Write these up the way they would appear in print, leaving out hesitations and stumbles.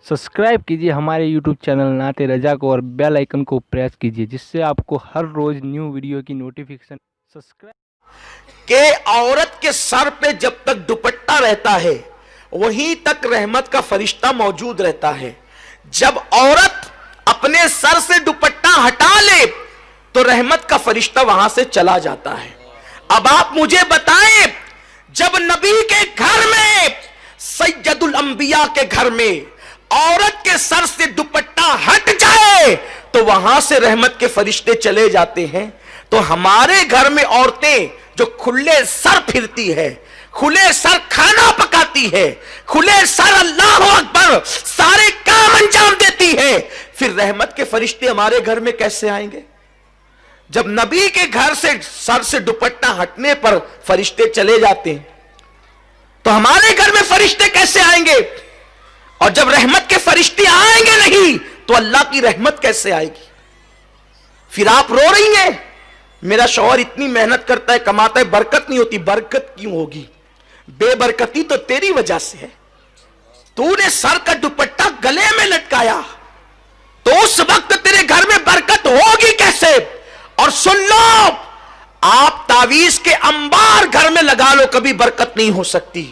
Subscribe कीजिए हमारे YouTube channel नाते रजा को और बेल आइकन को प्रेस कीजिए जिससे आपको हर रोज न्यू वीडियो की नोटिफिकेशन सब्सक्राइब के औरत के सर पे जब तक दुपट्टा रहता है वहीं तक रहमत का फरिश्ता मौजूद रहता है। जब औरत अपने सर से दुपट्टा हटा ले तो रहमत का फरिश्ता वहां से चला जाता है। अब आप मुझे बताएं, जब नबी के घर में, सैयदुल अंबिया के घर में औरत के सर से दुपट्टा हट जाए तो वहां से रहमत के फरिश्ते चले जाते हैं, तो हमारे घर में औरतें जो खुले सर फिरती है, खुले सर खाना पकाती है, खुले सर अल्लाह अकबर सारे काम अंजाम देती है, फिर रहमत के फरिश्ते हमारे घर में कैसे आएंगे? जब नबी के घर से सर से दुपट्टा हटने पर फरिश्ते चले जाते हैं तो हमारे घर में फरिश्ते कैसे आएंगे? और जब रहमत के फरिश्ते आएंगे नहीं तो अल्लाह की रहमत कैसे आएगी? फिर आप रो रही हैं, मेरा शौहर इतनी मेहनत करता है, कमाता है, बरकत नहीं होती। बरकत क्यों होगी? बेबरकती तो तेरी वजह से है। तूने सर का दुपट्टा गले में लटकाया तो उस वक्त तेरे घर में बरकत होगी कैसे? और सुन लो, आप तावीज के अंबार घर में लगा लो, कभी बरकत नहीं हो सकती,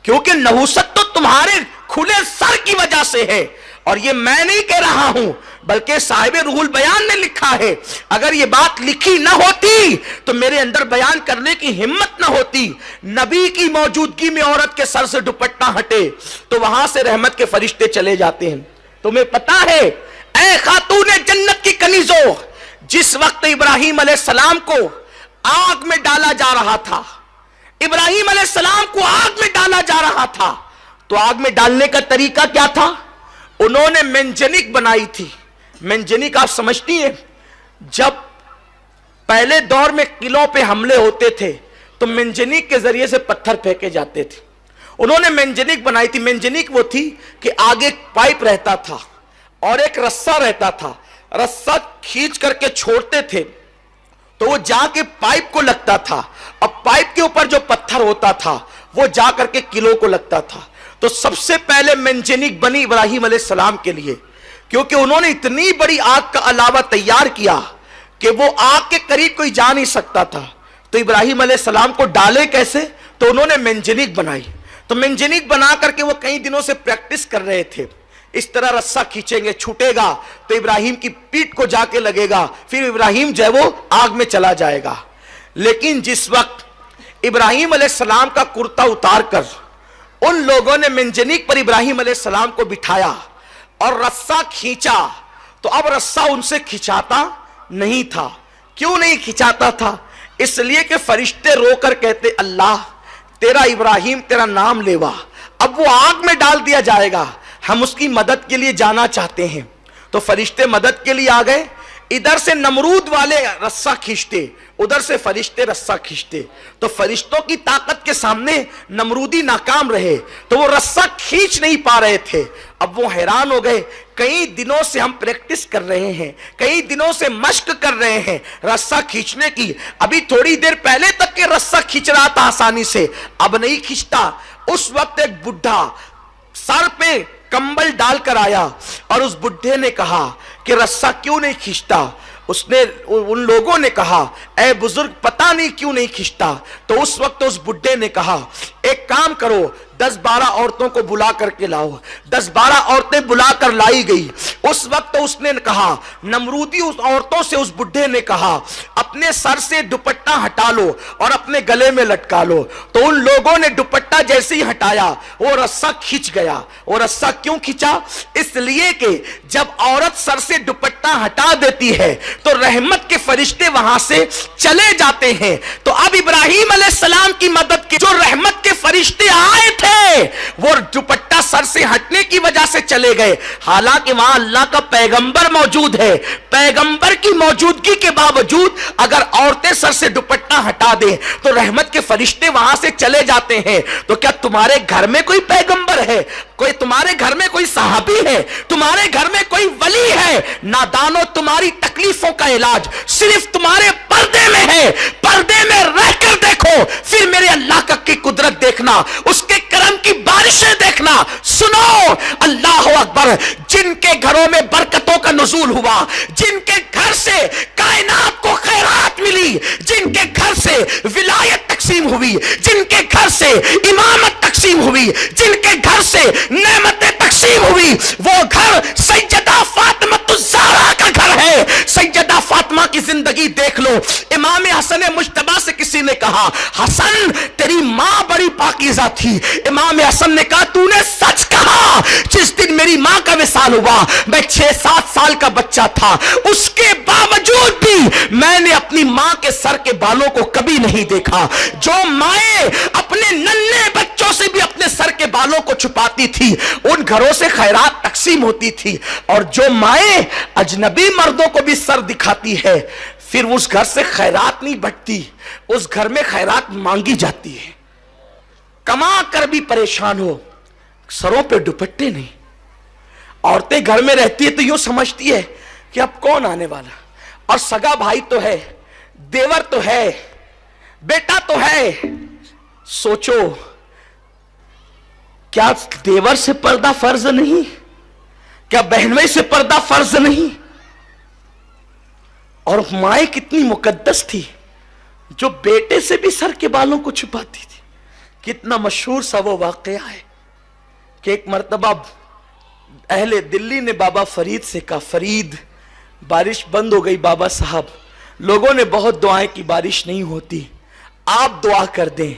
क्योंकि नहुसत तो तुम्हारे खुले सर की वजह से है। और ये मैं नहीं कह रहा हूं, बल्कि साहिब रूहुल बयान ने लिखा है। अगर ये बात लिखी ना होती तो मेरे अंदर बयान करने की हिम्मत ना होती। नबी की मौजूदगी में औरत के सर से दुपट्टा हटे तो वहां से रहमत के फरिश्ते चले जाते हैं। तुम्हें पता है, ऐ खातूने जन्नत की कनीजो, जिस वक्त इब्राहिम अलैहिस्सलाम को आग में डाला जा रहा था, इब्राहिम अलैहिस्सलाम को आग में डाला जा रहा था, तो आग में डालने का तरीका क्या था? उन्होंने मेंजनिक बनाई थी। मेंजनिक आप समझती हैं, जब पहले दौर में किलों पे हमले होते थे तो मेंजनिक के जरिए से पत्थर फेंके जाते थे। उन्होंने मेंजनिक बनाई थी। मेंजनिक वो थी कि आगे एक पाइप रहता था और एक रस्सा रहता था, रस्सा खींच करके छोड़ते थे तो वो जाके पाइप को लगता था, अब पाइप के ऊपर जो पत्थर होता था वो जा करके किलो को लगता था। तो सबसे पहले मेंजनिक बनी इब्राहिम अलैहिस्सलाम के लिए, क्योंकि उन्होंने इतनी बड़ी आग का अलावा तैयार किया कि वो आग के करीब कोई जा नहीं सकता था। तो इब्राहिम अलैहिस्सलाम को डाले कैसे? तो उन्होंने मेंजनिक बनाई। तो मेंजनिक बना करके वो कई दिनों से प्रैक्टिस कर रहे थे। इस तरह रस्सा खींचेंगे, छूटेगा तो इब्राहिम की पीठ को जाके लगेगा, फिर इब्राहिम जो है वो आग में चला जाएगा। लेकिन जिस वक्त इब्राहिम अलैहिस्सलाम का कुर्ता उतार कर उन लोगों ने मेंजनिक पर इब्राहिम अलैहिस्सलाम को बिठाया और रस्सा खींचा, तो अब रस्सा उनसे खिंचाता नहीं था। क्यों नहीं खिंचाता था? इसलिए कि फरिश्ते रोकर कहते, अल्लाह तेरा इब्राहिम तेरा नाम लेवा, अब वो आग में डाल दिया जाएगा, हम उसकी मदद के लिए जाना चाहते हैं। तो फरिश्ते मदद के लिए आ गए। इधर से नमरूद वाले रस्सा खींचते, उधर से फरिश्ते रस्सा खींचते, तो फरिश्तों की ताकत के सामने नमरूदी नाकाम रहे, तो वो रस्सा खींच नहीं पा रहे थे। अब वो हैरान हो गए, कई दिनों से हम प्रैक्टिस कर रहे हैं, कई दिनों से मश्क कर रहे हैं रस्सा खींचने की, अभी थोड़ी देर पहले तक के रस्सा खींच रहा था आसानी से, अब नहीं खींचता। उस वक्त एक बुढ़ा सर पे कंबल डालकर आया और उस बुढ़े ने कहा कि रस्सा क्यों नहीं खींचता? उसने उन लोगों ने कहा, ऐ बुजुर्ग पता नहीं क्यों नहीं खींचता। तो उस वक्त उस बुढ़े ने कहा, एक काम करो, 10-12 औरतों को बुला करके लाओ। 10-12 औरतें बुलाकर लाई गई। उस वक्त उसने कहा, नमरूदी उस औरतों से उस बुढ़े ने कहा, अपने सर से दुपट्टा हटा लो और अपने गले में लटका लो। तो उन लोगों ने दुपट्टा जैसे ही हटाया वो रस्सा खींच गया। वो रस्सा क्यों खींचा? इसलिए कि जब औरत सर से दुपट्टा हटा देती है तो रहमत के फरिश्ते वहां से चले जाते हैं। तो अब इब्राहिम अलैहिस्सलाम की मदद के जो रहमत के फरिश्ते आए थे वो दुपट्टा सर से हटने की वजह से चले गए। हालांकि वहां अल्लाह का पैगंबर मौजूद है, पैगंबर की मौजूदगी के बावजूद अगर औरतें सर से दुपट्टा हटा दें तो रहमत के फरिश्ते वहां से चले जाते हैं। तो क्या तुम्हारे घर में कोई पैगंबर है? कोई तुम्हारे घर में कोई सहाबी है? तुम्हारे घर में कोई वली है? नादानो, तुम्हारी तकलीफों का इलाज सिर्फ तुम्हारे पर्दे में है। पर्दे में रहकर देखो, फिर मेरे अल्लाह की कुदरत देखना, उसके करम की बारिशें देखना। सुनो, अल्लाह अल्लाह अकबर। जिनके घरों में बरकतों का नुज़ूल हुआ, जिनके घर से कायनात को खैरात मिली, जिनके घर से विलायत तकसीम हुई, जिनके घर से इमामत तकसीम हुई, जिनके घर से नेमतें तकसीम हुई, वो घर सैयदा फातिमा-तुज़-ज़हरा का घर है। सैयदा फातिमा की जिंदगी देख लो। इमाम हसन मुज्तबा से किसी ने कहा, हसन तेरी मां बड़ी पाकीज़ा थी। इमाम हसन ने कहा, तूने सच कहा। जिस दिन मेरी मां का विसाल हुआ, मैं 6-7 साल का बच्चा था, उसके बावजूद भी मैंने अपनी मां के सर के बालों को कभी नहीं देखा। जो माएं अपने नन्हे बच्चों से भी अपने सर के बालों को छुपाती थी, उन घरों से खैरात तकसीम होती थी। और जो माएं अजनबी मर्दों को भी सर दिखाती है, फिर उस घर से खैरात नहीं बटती, उस घर में खैरात मांगी जाती है। कमा कर भी परेशान हो, सरों पे दुपट्टे नहीं। औरतें घर में रहती है तो यूं समझती है कि अब कौन आने वाला, और सगा भाई तो है, देवर तो है, बेटा तो है। सोचो, क्या देवर से पर्दा फर्ज नहीं? क्या बहनोई से पर्दा फर्ज नहीं? और माए कितनी मुकद्दस थी, जो बेटे से भी सर के बालों को छुपाती थी। कितना मशहूर सा वो वाकया है कि एक मर्तबा अहले दिल्ली ने बाबा फरीद से कहा, फरीद बारिश बंद हो गई बाबा साहब, लोगों ने बहुत दुआएं की, बारिश नहीं होती, आप दुआ कर दें।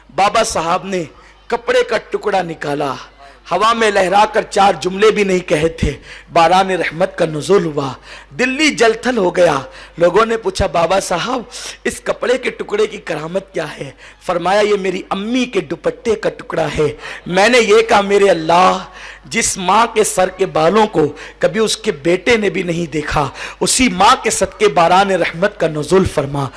बाबा साहब ने कपड़े का टुकड़ा निकाला, हवा में लहराकर 4 जुमले भी नहीं कहे थे, बारान रहमत का नुज़ूल हुआ, दिल्ली जलथल हो गया। लोगों ने पूछा, बाबा साहब इस कपड़े के टुकड़े की करामत क्या है? फरमाया, ये मेरी अम्मी के दुपट्टे का टुकड़ा है। मैंने ये कहा, मेरे अल्लाह, जिस माँ के सर के बालों को कभी उसके बेटे ने भी नहीं देखा, उसी माँ के सदके बारान रहमत का नुज़ूल फरमा।